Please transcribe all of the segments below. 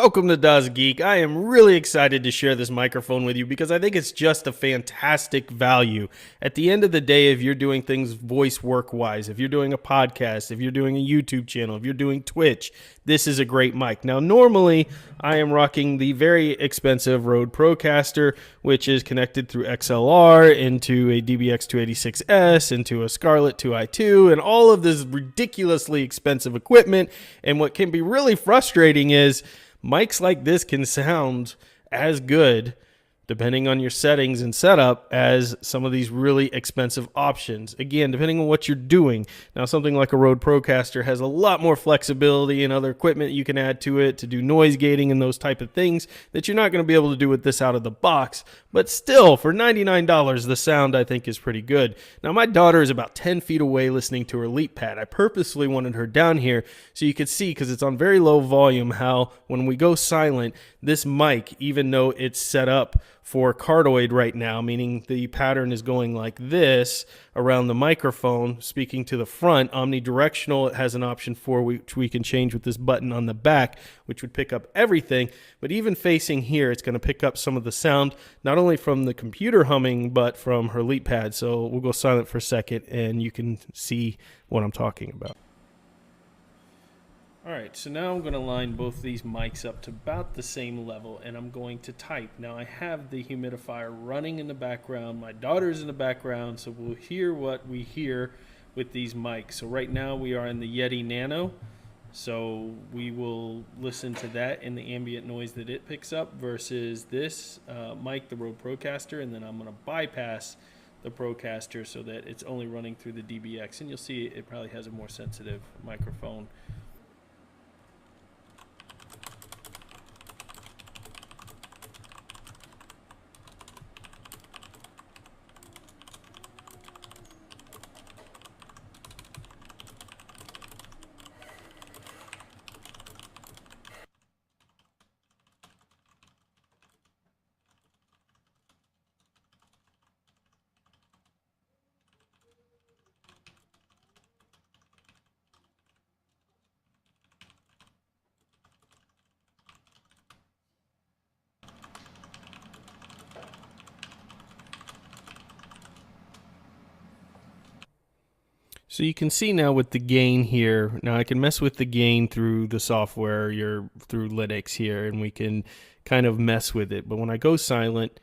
Welcome to DasGeek. I am really excited to share this microphone with you because I think it's just a fantastic value. At the end of the day, if you're doing things voice work-wise, if you're doing a podcast, if you're doing a YouTube channel, if you're doing Twitch, this is a great mic. Now, normally, I am rocking the very expensive Rode Procaster, which is connected through XLR into a DBX286S, into a Scarlett 2i2, and all of this ridiculously expensive equipment. And what can be really frustrating is mics like this can sound as good, depending on your settings and setup, as some of these really expensive options. Again, depending on what you're doing. Now, something like a Rode Procaster has a lot more flexibility and other equipment you can add to it to do noise gating and those type of things that you're not going to be able to do with this out of the box. But still, for $99, the sound, I think, is pretty good. Now, my daughter is about 10 feet away listening to her LeapPad. I purposely wanted her down here so you could see, because it's on very low volume, how when we go silent, this mic, even though it's set up for cardioid right now, meaning the pattern is going like this around the microphone, speaking to the front. Omnidirectional, it has an option for which we can change with this button on the back, which would pick up everything. But even facing here, it's going to pick up some of the sound, not only from the computer humming, but from her LeapPad. So we'll go silent for a second and you can see what I'm talking about. All right, so now I'm going to line both these mics up to about the same level, and I'm going to type. Now, I have the humidifier running in the background. My daughter's in the background, so we'll hear what we hear with these mics. So right now we are in the Yeti Nano, so we will listen to that and the ambient noise that it picks up versus this mic, the Rode Procaster, and then I'm going to bypass the Procaster so that it's only running through the DBX, and you'll see it probably has a more sensitive microphone. So you can see now with the gain here, now I can mess with the gain through the software, through Linux here, and we can kind of mess with it. But when I go silent,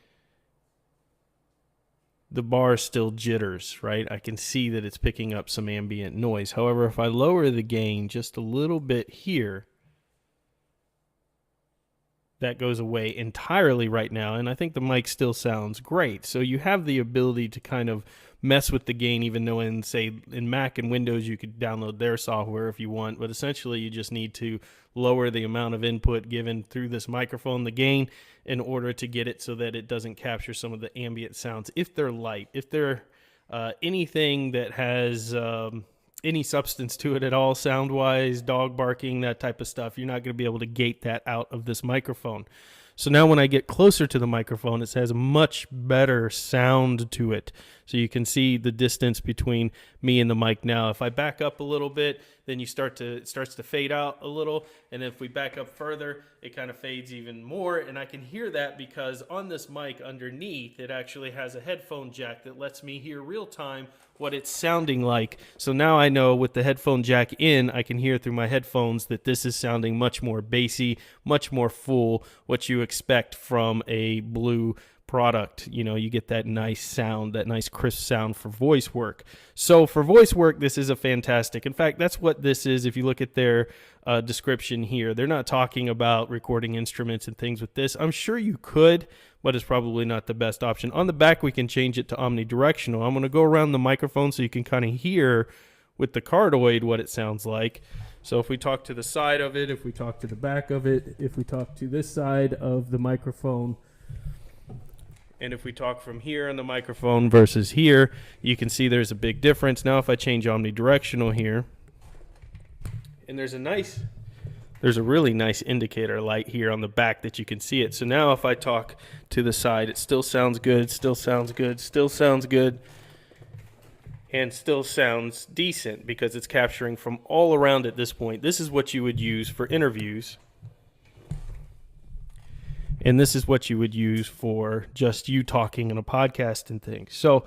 the bar still jitters, right? I can see that it's picking up some ambient noise. However, if I lower the gain just a little bit here, that goes away entirely right now, and I think the mic still sounds great. So you have the ability to kind of mess with the gain, even though in, say, in Mac and Windows you could download their software if you want, but essentially you just need to lower the amount of input given through this microphone, the gain, in order to get it so that it doesn't capture some of the ambient sounds if they're light. If they're anything that has any substance to it at all, sound-wise, dog barking, that type of stuff, you're not going to be able to gate that out of this microphone. So now when I get closer to the microphone, it has a much better sound to it. So you can see the distance between me and the mic now. If I back up a little bit, then it starts to fade out a little. And if we back up further, it kind of fades even more. And I can hear that because on this mic underneath, it actually has a headphone jack that lets me hear real time what it's sounding like. So now I know with the headphone jack in, I can hear through my headphones that this is sounding much more bassy, much more full, what you expect from a Blue product. You know, you get that nice sound, that nice crisp sound for voice work. So for voice work, this is a fantastic. In fact, that's what this is. If you look at their description here, they're not talking about recording instruments and things with this. I'm sure you could, but it's probably not the best option. On the back, we can change it to omnidirectional. I'm going to go around the microphone so you can kind of hear with the cardioid what it sounds like. So if we talk to the side of it, if we talk to the back of it, if we talk to this side of the microphone, and if we talk from here on the microphone versus here, you can see there's a big difference. Now if I change omnidirectional here, and there's a really nice indicator light here on the back that you can see it. So now if I talk to the side, it still sounds good, still sounds good, still sounds good, and still sounds decent because it's capturing from all around at this point. This is what you would use for interviews. And this is what you would use for just you talking in a podcast and things. So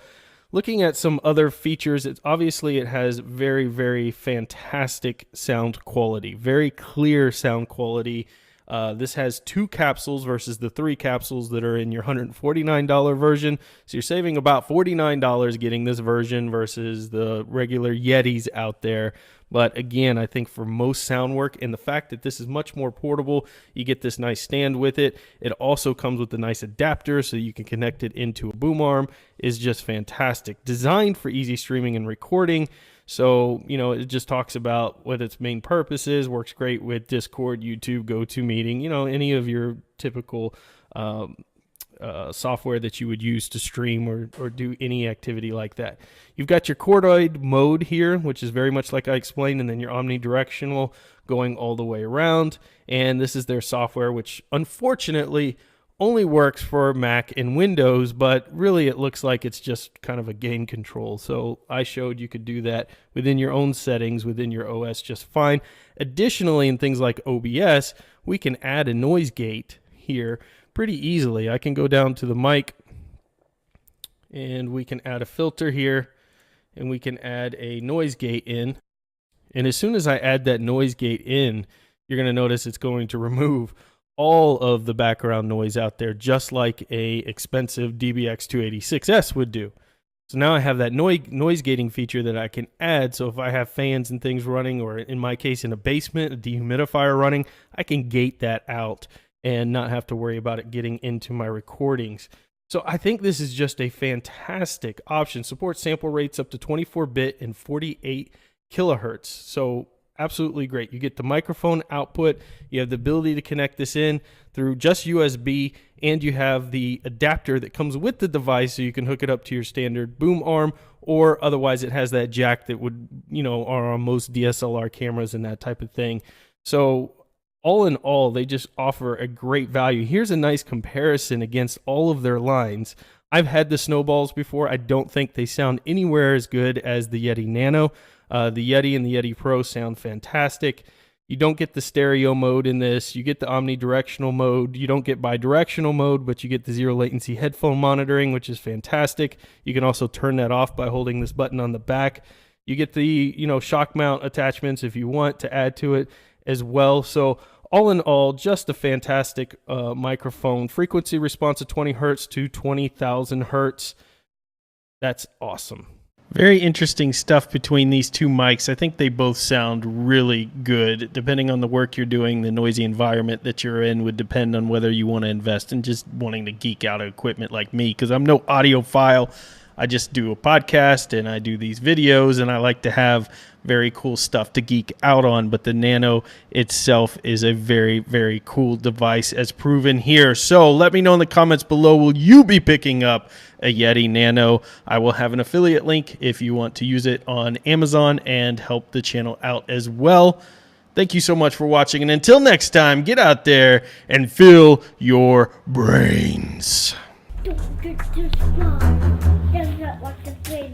looking at some other features, it has very, very fantastic sound quality, very clear sound quality. This has 2 capsules versus the 3 capsules that are in your $149 version. So you're saving about $49 getting this version versus the regular Yetis out there. But again, I think for most sound work, and the fact that this is much more portable, you get this nice stand with it. It also comes with a nice adapter so you can connect it into a boom arm, is just fantastic. Designed for easy streaming and recording. So, it just talks about what its main purpose is, works great with Discord, YouTube, GoToMeeting, any of your typical software that you would use to stream or do any activity like that. You've got your cordioid mode here, which is very much like I explained, and then your omnidirectional going all the way around. And this is their software, which unfortunately only works for Mac and Windows, but really it looks like it's just kind of a gain control. So I showed you could do that within your own settings, within your OS just fine. Additionally, in things like OBS, we can add a noise gate here pretty easily. I can go down to the mic and we can add a filter here and we can add a noise gate in. And as soon as I add that noise gate in, you're going to notice it's going to remove all of the background noise out there, just like a expensive DBX286S would do. So now I have that noise gating feature that I can add. So if I have fans and things running, or in my case in a basement, a dehumidifier running, I can gate that out and not have to worry about it getting into my recordings. So I think this is just a fantastic option. Supports sample rates up to 24-bit and 48 kilohertz. So absolutely great. You get the microphone output, you have the ability to connect this in through just USB, and you have the adapter that comes with the device so you can hook it up to your standard boom arm, or otherwise it has that jack that would, are on most DSLR cameras and that type of thing. So all in all, they just offer a great value. Here's a nice comparison against all of their lines. I've had the Snowballs before. I don't think they sound anywhere as good as the Yeti Nano. The Yeti and the Yeti Pro sound fantastic. You don't get the stereo mode in this. You get the omnidirectional mode. You don't get bidirectional mode, but you get the zero latency headphone monitoring, which is fantastic. You can also turn that off by holding this button on the back. You get the, shock mount attachments if you want to add to it as well. So all in all, just a fantastic microphone. Frequency response of 20 hertz to 20,000 hertz. That's awesome. Very interesting stuff between these two mics. I think they both sound really good. Depending on the work you're doing, the noisy environment that you're in would depend on whether you want to invest in just wanting to geek out equipment like me, because I'm no audiophile. I just do a podcast and I do these videos, and I like to have very cool stuff to geek out on. But the Nano itself is a very, very cool device, as proven here. So let me know in the comments below, will you be picking up a Yeti Nano? I will have an affiliate link if you want to use it on Amazon and help the channel out as well. Thank you so much for watching, and until next time, get out there and fill your brains. Don't get too small. Does not want to play